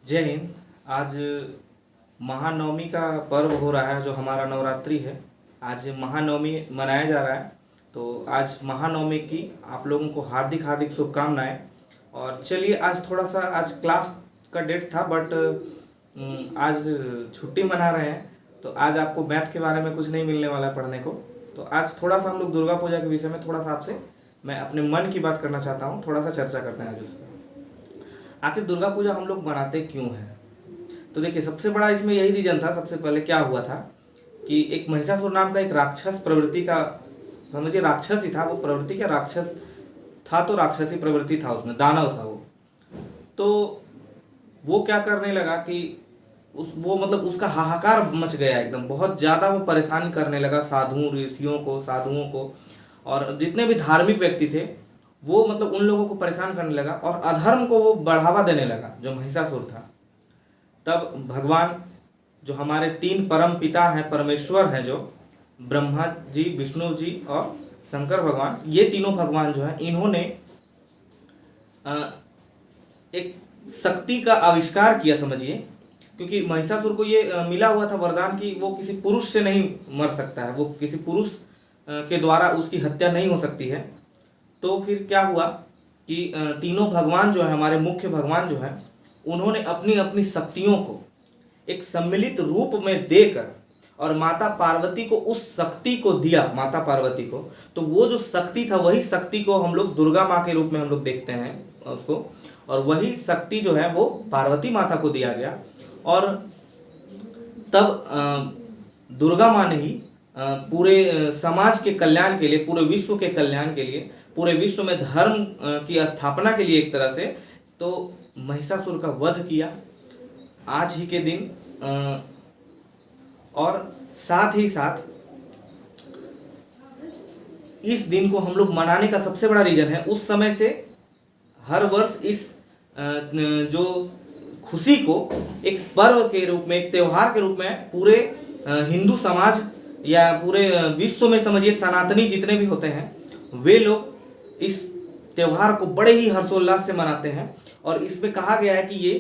जय हिंद। आज महानवमी का पर्व हो रहा है, जो हमारा नवरात्रि है। आज महानवमी मनाया जा रहा है, तो आज महानवमी की आप लोगों को हार्दिक हार्दिक शुभकामनाएं। और चलिए, आज क्लास का डेट था, बट आज छुट्टी मना रहे हैं, तो आज आपको मैथ के बारे में कुछ नहीं मिलने वाला है पढ़ने को। तो आज थोड़ा सा हम लोग दुर्गा पूजा के विषय में थोड़ा सा आपसे मैं अपने मन की बात करना चाहता हूँ, थोड़ा सा चर्चा करते हैं आज उस पर। आखिर दुर्गा पूजा हम लोग मनाते क्यों हैं? तो देखिए, सबसे बड़ा इसमें यही रीजन था। सबसे पहले क्या हुआ था कि एक महिषासुर नाम का एक राक्षस प्रवृत्ति का, समझिए राक्षस ही था वो, प्रवृत्ति क्या, राक्षस था तो राक्षसी प्रवृत्ति था, उसमें दानव था वो। तो वो क्या करने लगा कि उसका हाहाकार मच गया एकदम, बहुत ज़्यादा वो परेशान करने लगा साधुओं, ऋषियों को, साधुओं को, और जितने भी धार्मिक व्यक्ति थे वो उन लोगों को परेशान करने लगा, और अधर्म को वो बढ़ावा देने लगा, जो महिषासुर था। तब भगवान, जो हमारे तीन परम पिता हैं, परमेश्वर हैं, जो ब्रह्मा जी, विष्णु जी और शंकर भगवान, ये तीनों भगवान जो हैं, इन्होंने एक शक्ति का आविष्कार किया, समझिए। क्योंकि महिषासुर को ये मिला हुआ था वरदान कि वो किसी पुरुष से नहीं मर सकता है, वो किसी पुरुष के द्वारा उसकी हत्या नहीं हो सकती है। तो फिर क्या हुआ कि तीनों भगवान जो है, हमारे मुख्य भगवान जो है, उन्होंने अपनी अपनी शक्तियों को एक सम्मिलित रूप में देकर और माता पार्वती को उस शक्ति को दिया, माता पार्वती को। तो वो जो शक्ति था, वही शक्ति को हम लोग दुर्गा माँ के रूप में हम लोग देखते हैं उसको, और वही शक्ति जो है वो पार्वती माता को दिया गया। और तब दुर्गा माँ ने ही पूरे समाज के कल्याण के लिए, पूरे विश्व के कल्याण के लिए, पूरे विश्व में धर्म की स्थापना के लिए एक तरह से, तो महिषासुर का वध किया आज ही के दिन। और साथ ही साथ इस दिन को हम लोग मनाने का सबसे बड़ा रीजन है, उस समय से हर वर्ष इस जो खुशी को एक पर्व के रूप में, एक त्योहार के रूप में पूरे हिंदू समाज या पूरे विश्व में, समझिए सनातनी जितने भी होते हैं, वे लोग इस त्योहार को बड़े ही हर्षोल्लास से मनाते हैं। और इसमें कहा गया है कि ये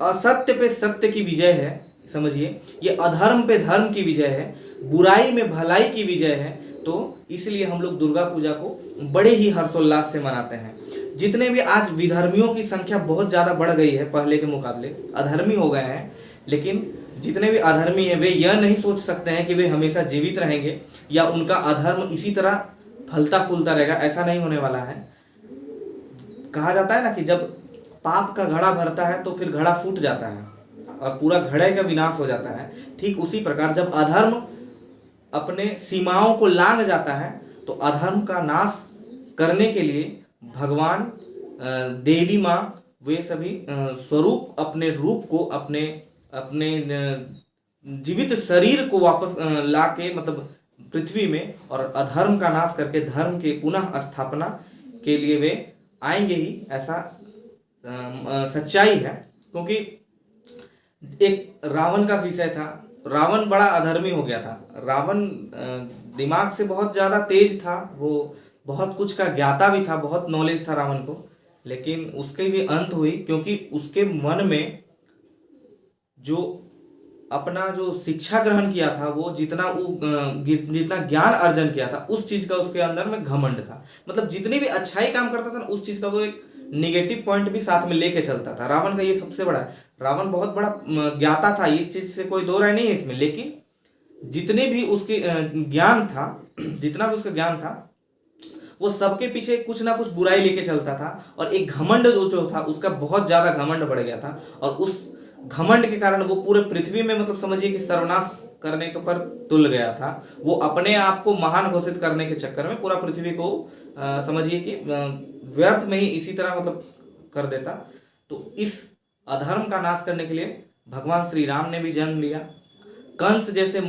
असत्य पे सत्य की विजय है, समझिए, ये अधर्म पे धर्म की विजय है, बुराई में भलाई की विजय है। तो इसलिए हम लोग दुर्गा पूजा को बड़े ही हर्षोल्लास से मनाते हैं। जितने भी आज विधर्मियों की संख्या बहुत ज़्यादा बढ़ गई है, पहले के मुकाबले अधर्मी हो गए हैं, लेकिन जितने भी अधर्मी हैं वे यह नहीं सोच सकते हैं कि वे हमेशा जीवित रहेंगे या उनका अधर्म इसी तरह फलता फूलता रहेगा। ऐसा नहीं होने वाला है। कहा जाता है ना कि जब पाप का घड़ा भरता है तो फिर घड़ा फूट जाता है और पूरा घड़े का विनाश हो जाता है। ठीक उसी प्रकार जब अधर्म अपने सीमाओं को लांघ जाता है, तो अधर्म का नाश करने के लिए भगवान, देवी माँ, वे सभी स्वरूप, अपने रूप को, अपने जीवित शरीर को वापस ला के, पृथ्वी में, और अधर्म का नाश करके धर्म के पुनः स्थापना के लिए वे आएंगे ही, ऐसा सच्चाई है। क्योंकि एक रावण का विषय था, रावण बड़ा अधर्मी हो गया था। रावण दिमाग से बहुत ज़्यादा तेज था, वो बहुत कुछ का ज्ञाता भी था, बहुत नॉलेज था रावण को, लेकिन उसके भी अंत हुई, क्योंकि उसके मन में जो अपना जो शिक्षा ग्रहण किया था, वो जितना ज्ञान अर्जन किया था, उस चीज़ का उसके अंदर में घमंड था। जितने भी अच्छाई काम करता था ना, उस चीज़ का वो एक निगेटिव पॉइंट भी साथ में लेके चलता था। रावण का ये सबसे बड़ा है। रावण बहुत बड़ा ज्ञाता था, इस चीज़ से कोई दो राय नहीं है इसमें, लेकिन जितने भी उसके ज्ञान था, जितना भी उसका ज्ञान था, वो सबके पीछे कुछ ना कुछ बुराई लेके चलता था। और एक घमंड जो था, उसका बहुत ज़्यादा घमंड बढ़ गया था, और उस घमंड के कारण वो पूरे पृथ्वी में, समझिए कि सर्वनाश करने के पर तुल गया था। वो अपने आप को महान घोषित करने के चक्कर में पूरा पृथ्वी को समझिए कि व्यर्थ में ही इसी तरह कर देता। तो इस अधर्म का नाश करने के लिए भगवान श्री राम ने भी जन्म लिया। कंस जैसे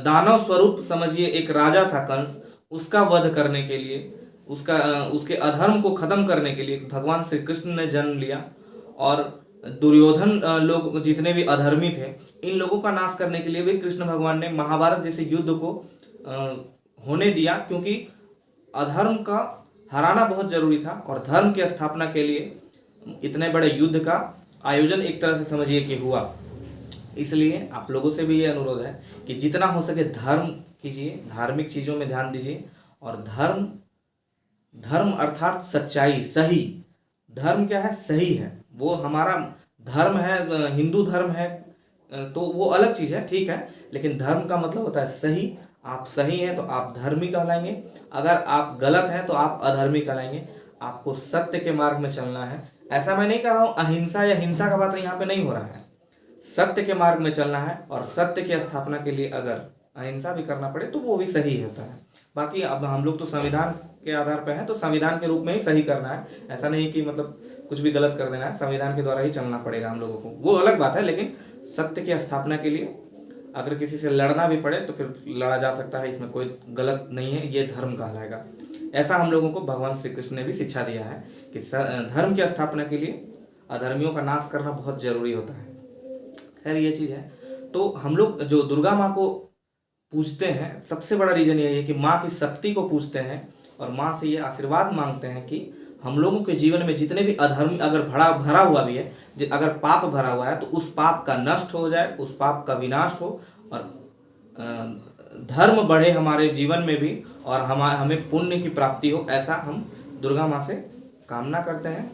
दानव स्वरूप, समझिए एक राजा था कंस, उसका वध करने के लिए, उसके अधर्म को खत्म करने के लिए भगवान श्री कृष्ण ने जन्म लिया। और दुर्योधन लोग जितने भी अधर्मी थे, इन लोगों का नाश करने के लिए भी कृष्ण भगवान ने महाभारत जैसे युद्ध को होने दिया, क्योंकि अधर्म का हराना बहुत जरूरी था। और धर्म की स्थापना के लिए इतने बड़े युद्ध का आयोजन एक तरह से समझिए कि हुआ। इसलिए आप लोगों से भी ये अनुरोध है कि जितना हो सके धर्म कीजिए, धार्मिक चीज़ों में ध्यान दीजिए। और धर्म, धर्म अर्थात सच्चाई, सही। धर्म क्या है? सही है। वो हमारा धर्म है, हिंदू धर्म है तो वो अलग चीज़ है, ठीक है। लेकिन धर्म का मतलब होता है सही। आप सही हैं तो आप धर्मी कहलाएंगे, अगर आप गलत हैं तो आप अधर्मी कहलाएंगे। आपको सत्य के मार्ग में चलना है। ऐसा मैं नहीं कह रहा हूँ अहिंसा या हिंसा का बात यहाँ पे नहीं हो रहा है। सत्य के मार्ग में चलना है और सत्य की स्थापना के लिए अगर अहिंसा भी करना पड़े तो वो भी सही होता है। बाकी अब हम लोग तो संविधान के आधार पर हैं तो संविधान के रूप में ही सही करना है। ऐसा नहीं कि मतलब कुछ भी गलत कर देना है, संविधान के द्वारा ही चलना पड़ेगा हम लोगों को, वो अलग बात है। लेकिन सत्य की स्थापना के लिए अगर किसी से लड़ना भी पड़े तो फिर लड़ा जा सकता है, इसमें कोई गलत नहीं है, ये धर्म कहलाएगा। ऐसा हम लोगों को भगवान श्री कृष्ण ने भी शिक्षा दिया है कि धर्म की स्थापना के लिए अधर्मियों का नाश करना बहुत जरूरी होता है। खैर ये चीज़ है। तो हम लोग जो दुर्गा माँ को पूजते हैं, सबसे बड़ा रीज़न यही है कि माँ की शक्ति को पूजते हैं और माँ से ये आशीर्वाद मांगते हैं कि हम लोगों के जीवन में जितने भी अधर्म अगर भरा हुआ भी है, अगर पाप भरा हुआ है तो उस पाप का नष्ट हो जाए, उस पाप का विनाश हो और धर्म बढ़े हमारे जीवन में भी और हमें पुण्य की प्राप्ति हो। ऐसा हम दुर्गा माँ से कामना करते हैं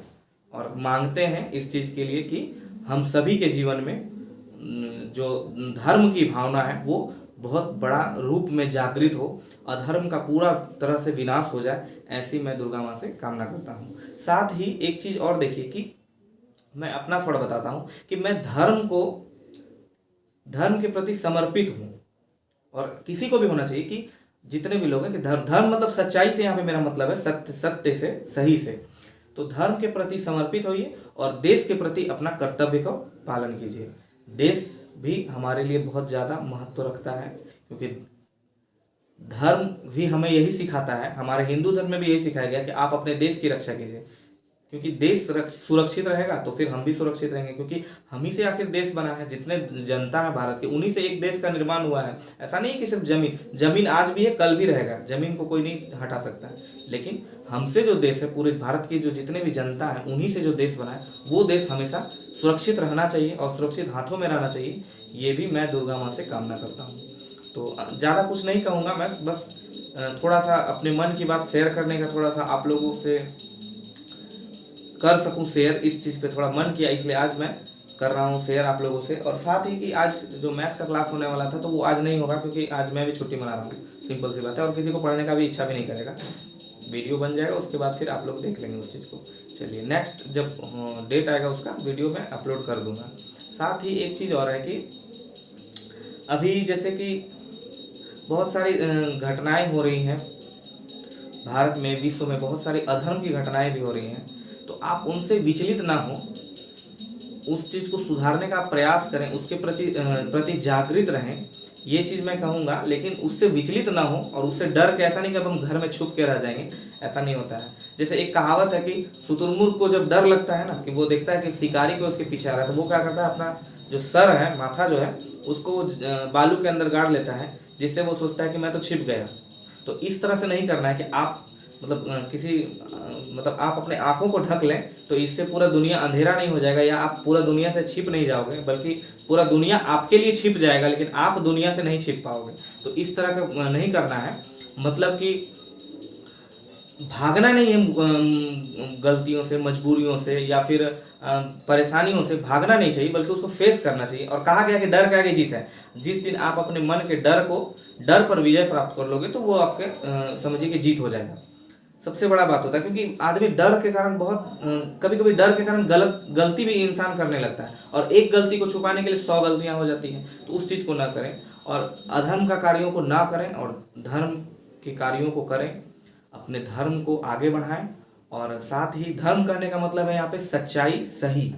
और मांगते हैं इस चीज़ के लिए कि हम सभी के जीवन में जो धर्म की भावना है वो बहुत बड़ा रूप में जागृत हो, अधर्म का पूरा तरह से विनाश हो जाए, ऐसी मैं दुर्गा माँ से कामना करता हूँ। साथ ही एक चीज़ और देखिए कि मैं अपना थोड़ा बताता हूँ कि मैं धर्म के प्रति समर्पित हूँ और किसी को भी होना चाहिए कि जितने भी लोग हैं कि धर्म मतलब सच्चाई से, यहाँ पे मेरा मतलब है सत्य से, सही से। तो धर्म के प्रति समर्पित होइए और देश के प्रति अपना कर्तव्य का पालन कीजिए। देश भी हमारे लिए बहुत ज़्यादा महत्व रखता है क्योंकि धर्म भी हमें यही सिखाता है, हमारे हिंदू धर्म में भी यही सिखाया गया कि आप अपने देश की रक्षा कीजिए, क्योंकि देश सुरक्षित रहेगा तो फिर हम भी सुरक्षित रहेंगे, क्योंकि हम ही से आखिर देश बना है। जितने जनता है भारत की, उन्हीं से एक देश का निर्माण हुआ है। ऐसा नहीं कि सिर्फ जमीन आज भी है, कल भी रहेगा, जमीन को कोई नहीं हटा सकता है। लेकिन हमसे जो देश है, पूरे भारत की जो जितने भी जनता है, उन्हीं से जो देश बना है, वो देश हमेशा सुरक्षित रहना चाहिए और सुरक्षित हाथों में रहना चाहिए। ये भी मैं दुर्गा माँ से कामना करता हूँ। तो ज़्यादा कुछ नहीं कहूँगा, मैं बस थोड़ा सा अपने मन की बात शेयर करने का, थोड़ा सा आप लोगों से कर सकूं शेयर, इस चीज़ पे थोड़ा मन किया, इसलिए आज मैं कर रहा हूं शेयर आप लोगों से। और साथ ही कि आज जो मैथ का क्लास होने वाला था तो वो आज नहीं होगा क्योंकि आज मैं भी छुट्टी मना रहा हूँ, सिंपल सी बात है। और किसी को पढ़ने का भी इच्छा भी नहीं करेगा। वीडियो बन जाएगा, उसके बाद फिर आप लोग देख लेंगे उस चीज़ को। चलिए नेक्स्ट जब डेट आएगा उसका वीडियो मैं अपलोड कर दूँगा। साथ ही एक चीज़ और है कि अभी जैसे कि बहुत सारी घटनाएँ हो रही हैं भारत में, विश्व में बहुत सारी अधर्म की घटनाएँ भी हो रही हैं, तो आप उनसे विचलित ना हो, उस चीज़ को सुधारने का प्रयास करें, उसके प्रति जागृत रहें, ये चीज़ मैं कहूँगा। लेकिन उससे विचलित ना हो और उससे डर के, ऐसा नहीं कि अब हम घर में छुप के रह जाएंगे, ऐसा नहीं होता है। जैसे एक कहावत है कि शुतुरमुर्ग को जब डर लगता है ना, कि वो देखता है कि शिकारी को उसके पीछे आ रहा है, तो वो क्या करता है, अपना जो सर है, माथा जो है, उसको बालू के अंदर गाड़ लेता है, जिससे वो सोचता है कि मैं तो छिप गया। तो इस तरह से नहीं करना है कि आप मतलब आप अपने आँखों को ढक लें तो इससे पूरा दुनिया अंधेरा नहीं हो जाएगा, या आप पूरा दुनिया से छिप नहीं जाओगे, बल्कि पूरा दुनिया आपके लिए छिप जाएगा, लेकिन आप दुनिया से नहीं छिप पाओगे। तो इस तरह का नहीं करना है। मतलब कि भागना नहीं है गलतियों से, मजबूरियों से या फिर परेशानियों से भागना नहीं चाहिए, बल्कि उसको फेस करना चाहिए। और कहा गया कि डर के आगे जीत है। जिस दिन आप अपने मन के डर पर विजय प्राप्त कर लोगे तो वो आपके समझिए कि जीत हो जाएगा। सबसे बड़ा बात होता है, क्योंकि आदमी डर के कारण बहुत कभी कभी डर के कारण गलती भी इंसान करने लगता है, और एक गलती को छुपाने के लिए 100 गलतियां हो जाती हैं। तो उस चीज़ को ना करें और अधर्म का कार्यों को ना करें और धर्म के कार्यों को करें, अपने धर्म को आगे बढ़ाएं। और साथ ही धर्म कहने का मतलब है यहाँ पे सच्चाई, सही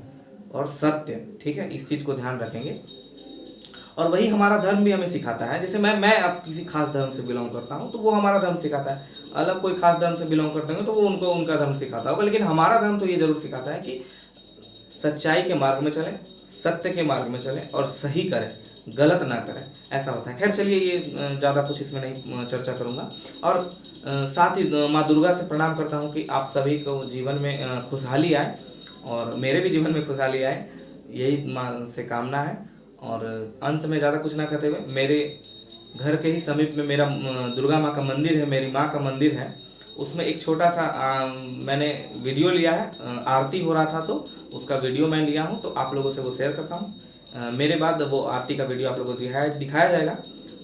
और सत्य, ठीक है, इस चीज़ को ध्यान रखेंगे। और वही हमारा धर्म भी हमें सिखाता है। जैसे मैं अब किसी खास धर्म से बिलोंग करता हूँ तो वो हमारा धर्म सिखाता है, अलग कोई खास धर्म से बिलोंग करते हैं तो वो उनको उनका धर्म सिखाता होगा, लेकिन हमारा धर्म तो ये जरूर सिखाता है कि सच्चाई के मार्ग में चलें, सत्य के मार्ग में चलें और सही करें, गलत ना करें, ऐसा होता है। खैर चलिए, ये ज़्यादा कुछ इसमें नहीं चर्चा करूँगा। और साथ ही माँ दुर्गा से प्रणाम करता हूँ कि आप सभी को जीवन में खुशहाली आए और मेरे भी जीवन में खुशहाली आए, यही माँ से कामना है। और अंत में ज़्यादा कुछ ना कहते हुए, मेरे घर के ही समीप में मेरा दुर्गा माँ का मंदिर है, मेरी माँ का मंदिर है, उसमें एक छोटा सा मैंने वीडियो लिया है। आरती हो रहा था तो उसका वीडियो मैं लिया हूँ, तो आप लोगों से वो शेयर करता हूँ। मेरे बाद वो आरती का वीडियो आप लोगों को दिखाया जाएगा।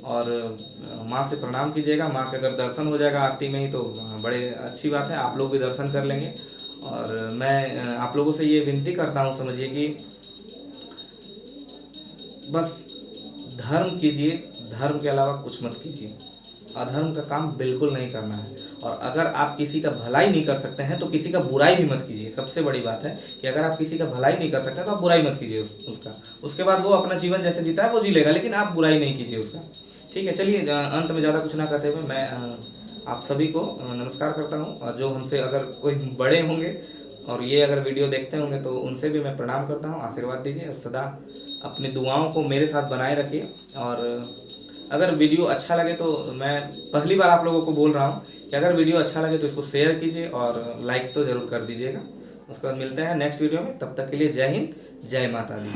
और माँ से प्रणाम कीजिएगा। माँ के अगर दर्शन हो जाएगा आरती में ही तो बड़े अच्छी बात है, आप लोग भी दर्शन कर लेंगे। और मैं आप लोगों से ये विनती करता हूँ, समझिए कि बस धर्म कीजिए, धर्म के अलावा कुछ मत कीजिए। अधर्म का काम बिल्कुल नहीं करना है। और अगर आप किसी का भलाई नहीं कर सकते हैं तो किसी का बुराई भी मत कीजिए। सबसे बड़ी बात है कि अगर आप किसी का भलाई नहीं कर सकते तो आप बुराई मत कीजिए उसका। उसके बाद वो अपना जीवन जैसे जीता है वो जी लेगा, लेकिन आप बुराई नहीं कीजिए उसका। ठीक है, चलिए अंत में ज़्यादा कुछ ना कहते हुए मैं आप सभी को नमस्कार करता हूँ। और जो हमसे अगर कोई बड़े होंगे और ये अगर वीडियो देखते होंगे तो उनसे भी मैं प्रणाम करता हूँ। आशीर्वाद दीजिए और सदा अपनी दुआओं को मेरे साथ बनाए रखिए। और अगर वीडियो अच्छा लगे तो मैं पहली बार आप लोगों को बोल रहा हूँ कि अगर वीडियो अच्छा लगे तो इसको शेयर कीजिए और लाइक तो ज़रूर कर दीजिएगा। उसके बाद मिलते हैं नेक्स्ट वीडियो में, तब तक के लिए जय हिंद, जय माता दी।